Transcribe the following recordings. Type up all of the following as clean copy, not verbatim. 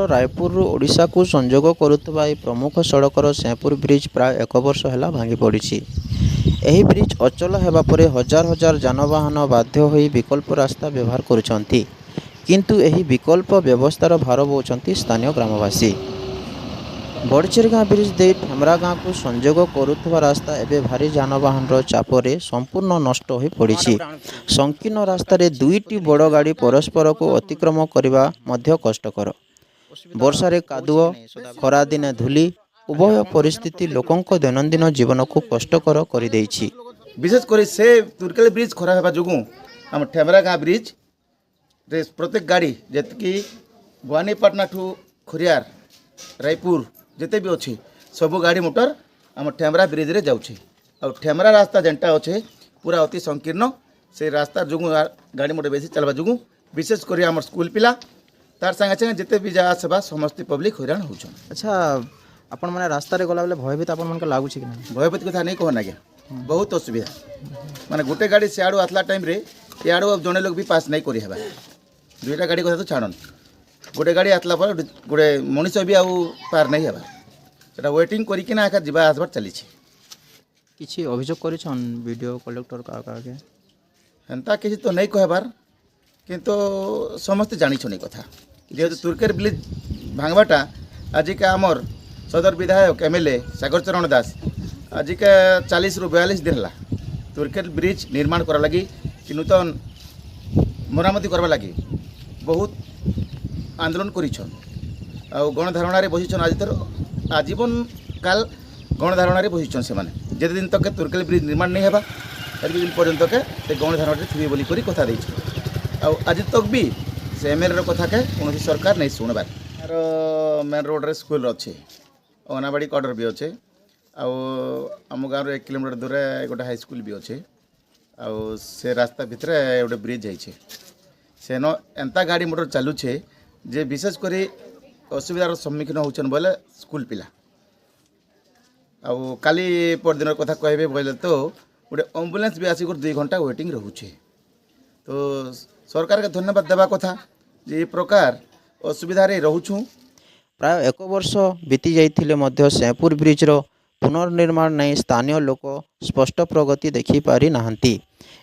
रायपुर ओडिशा को संजोग करुवा प्रमुख सड़कर सेपुर ब्रिज प्राय 1 वर्ष है भांगी पड़ी। यह ब्रिज अचल होगा पर हजार हजार जानवाहन बाध्य हो विकल्प रास्ता व्यवहार करुँच किंतु यह विकल्प व्यवस्थार भार बोचंती स्थानीय ग्रामवासी। बड़चेरगाँ ब्रिज दे ठेमरा गाँ को संजोग करुवा रास्ता एवं भारी जानवाहन चापर संपूर्ण नष्ट हो पड़ी। संकीर्ण रास्तार दुईटी बड़ गाड़ी परस्पर को अतिक्रम करने कष्टकर। वर्षारे कादुओ खरा दिने धूली उभय परिस्थिति लोकों दैनंदिन जीवन को कष्टकर कर देइछि। विशेषकर से तुर्केल ब्रिज खरा होगा जो आम ठेमरा गाँ ब्रिज रे प्रत्येक गाड़ी जी भवानीपाटना ठू खोरियार रायपुर जिते भी अच्छी सबू गाड़ी मोटर आम ठेमरा ब्रिज रे जाऊँचे। और ठेमरा रास्ता जेनटा अच्छे पूरा अति संकीर्ण से रास्ता जो गाड़ी मोटर बेसी चलवा जो विशेषकर आम स्कूल पिला तार संगे संगे जिते भी जा आसवा समस्त पब्लिक हैरान हो। अच्छा आपण मैंने रास्ता गला बेले भयभीत आप लगुच कि भयभीत कथा नहीं कहना आज्ञा बहुत असुविधा माने गोटे गाड़ी सियाड़ू आसला टाइम रे इाड़ू जड़े लोग भी पास नहीं करें दुईटा गाड़ी कथा तो छाड़न गोटे गाड़ी आसला पर गोटे मनीष भी आउ पार नहीं है वेटिंग करना एका जा आसबार चली किसी अभियोग कर कलेक्टर का हेन्ता किसी तो नहीं कहबार किंतु समस्ते जानी कथा जेहेतु तुर्केर ब्रिज भांगवाटा आजिका आमर सदर विधायक एमएलए सागर चरण दास आजिका 40 ରୁ 42 दिन है तुर्केर ब्रिज निर्माण करा लगी कि नूतन मरामती करवा लगी बहुत आंदोलन करिछन आ गणधारणा रे बसिछन आज तर आजीवन काल गणधारणा रे बसिछन से माने जेते दिन तक तुर्केल ब्रिज निर्माण नहीं हेबा एते दिन पर्यंत के से गणधारणा रे थिबे बोली करी कथा दैछ आ आज तक भी से एमएलए रो कथा के कोनोसी सरकार नहीं सुनबार। मेन रोड रे स्कूल अच्छे अंगनवाड़ी क्वार्टर भी अच्छे आम गाँव 1 किलोमीटर दूर गोटे हाई स्कूल भी अच्छे से रास्ता भितर गोटे ब्रिज जाइए से न एंता गाड़ी मोटर चलुचे जे विशेषकर असुविधार सम्मुखीन होचन बोले स्कूल पिला काली परदिन कथा कहबे बोले तो गोटे एम्बुलेंस भी आसिक 2 घंटा वेटिंग रोचे। तो सरकार के धन्यवाद देवा कथा जे प्रकार असुविधा रोचु। प्राय 1 वर्ष बीती जाइथिले मध्य सेपुर ब्रिजर पुनर्निर्माण नहीं स्थानीय लोक स्पष्ट प्रगति देखि पारि नाहंती।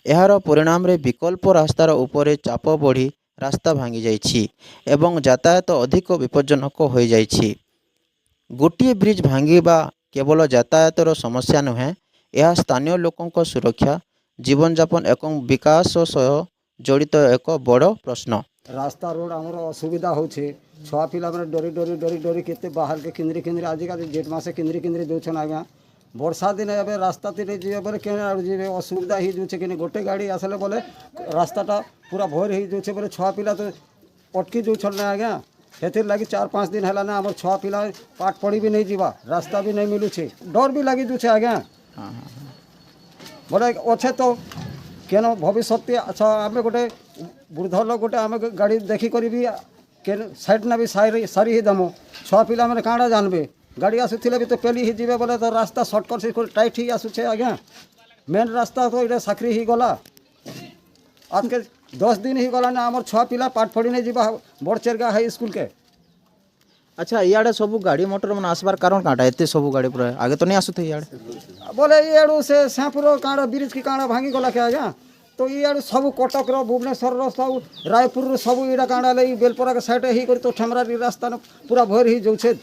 एहार परिणाम रे विकल्प रास्तार उपरे चाप बढ़ी रास्ता भांगी जाइछि एवं यातायात अधिक विपज्जनक हो जाइछि। गोटे ब्रिज भांगिबा केवल यातायातर समस्या नुहे यह स्थानीय लोकों सुरक्षा जीवन यापन एवं विकास सह जड़ित एक बड़ प्रश्न। रास्ता रोड आमर असुविधा होछे छुआ पिला मैंने डरी डरी डरी डरी केते बाहर के किंद्री किंद्री आजिकल जेठ मासे किंद्री किंद्री दौन आज्ञा वर्षा दिन ए रास्ता तीरे जी बोले के असुविधा ही जाऊे कि गोटे गाड़ी आसले बोले रास्ताटा पूरा भर हो जाऊे बोले छुआ पिला तो अटकी जाऊन ना आज्ञा से लगी 4-5 दिन है ना आम छुआ पिला पाठ पढ़ी भी नहीं जावा रास्ता भी नहीं मिलूचे डर भी लगी जाऊे आज्ञा बोले अच्छे तो केन भविष्य अच्छा आम गोटे वृद्ध लोक गोटे आम गाड़ी देखिक भी के साइड ना भी सारी ही दमु छुआ पिला मैंने काँडा जानबे गाड़ी आसुले भी तो पेली ही जीवे बोले तो रास्ता सर्टकट से टाइट ही आसुचे आज्ञा मेन रास्ता तो ये साखरी ही गला आज के 10 दिन ही गला ना आम छुआ पिला पाठ पढ़ी नहीं जीवा बड़चेरगा हाई स्कूल के। अच्छा इे सब गाड़ी मोटर मन आसबार कारण काटा एत सब गाड़ी पूरा आगे तो नहीं आसुथे इे बोले इे से श्यापुर काँडा ब्रिज की काँडा भांगी गला के आज्ञा तो इे सब कटक भुवनेश्वर सब रायपुर सब इटा काँडा लगी बेलपरा के साइड ही कर तो ठेमरा रास्ता पूरा भर ही जाऊे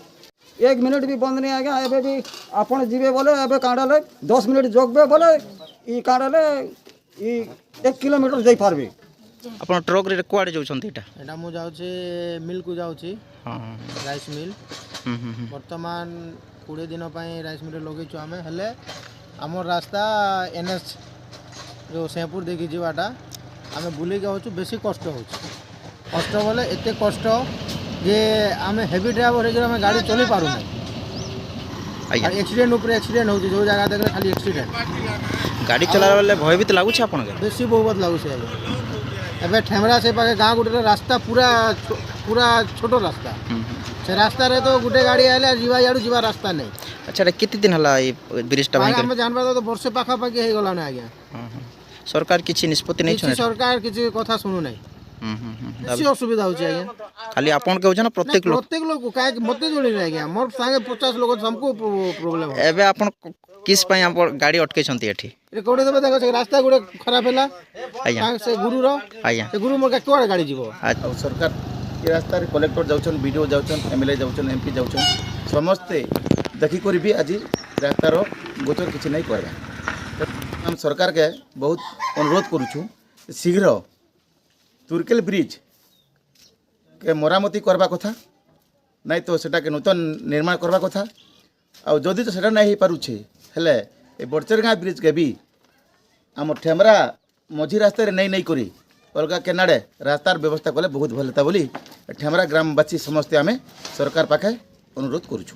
1 मिनट भी बंद नहीं आज्ञा एबे भी आपन जीवे बोले एबे काँडा ले 10 मिनट जोगबे बोले ई काँडा ले 1 किलोमीटर जाई पारबे। अपन ट्रक रे कुआडे जाउछंती एटा मु जाउछी मिल को जाउछी हां राइस मिल वर्तमान 20 दिन पई राइस मिल लगेछु आमे हले हमर रास्ता एनएच जो सेपुर देखि जीवाटा आमे बुली जाउछु बेसी कष्ट होछु कष्ट बोले एते कष्ट जे आमे हेवी ड्राइवर हे आमे गाड़ी चली पारु नै एक्सीडेंट ऊपर एक्सीडेंट होछि जो जगह देखले खाली एक्सीडेंट गाड़ी चला बेले भयभीत लागुछ आपन के बेसी बहुत लागुछ एबे ठेमरा से पाके गाँ गुटे रास्ता पूरा पूरा छोटो रास्ता से रास्ता रे तो गुटे गाड़ी आले जीवा याडू जीवा रास्ता नहीं। अच्छा कितने दिन हला ब्रिजटा भांगी हम जानबा तो वर्षे पाखा पाखी हे गला ना आज्ञा सरकार किछि निष्पत्ति नहीं सरकार किछि कथा सुनु नहीं ବେଶୀ ଅସୁବିଧା ହେଉଛି ଆଜ୍ଞା। ଖାଲି ଆପଣ କହୁଛନ୍ ନା ପ୍ରତ୍ୟେକ ଲୋକ? ପ୍ରତ୍ୟେକ ଲୋକ କାହିଁକି ମୋତେ ଯୋଡ଼ିନି ଆଜ୍ଞା, ମୋର ସାଙ୍ଗେ 50 ଲୋକ ସମକୁ ପ୍ରୋବ୍ଲେମ୍ ହେବ। ଏବେ ଆପଣ କିସ୍ ପାଇଁ ଆପଣ ଗାଡ଼ି ଅଟକେଇଛନ୍ତି ଏଠି? ଏ କୋଉଠି ଦେବେ ଦେଖ, ସେ ରାସ୍ତା ଗୋଟେ ଖରାପ ହେଲା ଆଜ୍ଞା ସେ ଗୁରୁର, ଆଜ୍ଞା ସେ ଗୁରୁ ମୋର କୁଆଡ଼େ ଗାଡ଼ି ଯିବ? ଆଚ୍ଛା। ଆଉ ସରକାର ଏ ରାସ୍ତାରେ କଲେକ୍ଟର ଯାଉଛନ୍, ବିଡ଼ିଓ ଯାଉଛନ୍, MLA ଯାଉଛନ୍, MP ଯାଉଛନ୍, ସମସ୍ତେ ଦେଖିକରି ବି ଆଜି ରାସ୍ତାର ଗୋଚର କିଛି ନାଇଁ କରବା। ଆମେ ସରକାରକେ ବହୁତ ଅନୁରୋଧ କରୁଛୁ ଶୀଘ୍ର ତୁର୍କେଲ ବ୍ରିଜ୍ କେ ମରାମତି କରବା କଥା, ନାଇଁ ତ ସେଟାକେ ନୂତନ ନିର୍ମାଣ କରବା କଥା। ଆଉ ଯଦି ତ ସେଟା ନାଇଁ ହେଇପାରୁଛେ ହେଲେ ଏ ବଡ଼ଚେରଗାଁ ବ୍ରିଜ୍କେ ବି ଆମର ଠେମରା ମଝି ରାସ୍ତାରେ ନେଇ କରି ଅଲଗା କେନାଡ଼େ ରାସ୍ତାର ବ୍ୟବସ୍ଥା କଲେ ବହୁତ ଭଲ ହେତା ବୋଲି ଠେମରା ଗ୍ରାମବାସୀ ସମସ୍ତେ ଆମେ ସରକାର ପାଖେ ଅନୁରୋଧ କରୁଛୁ।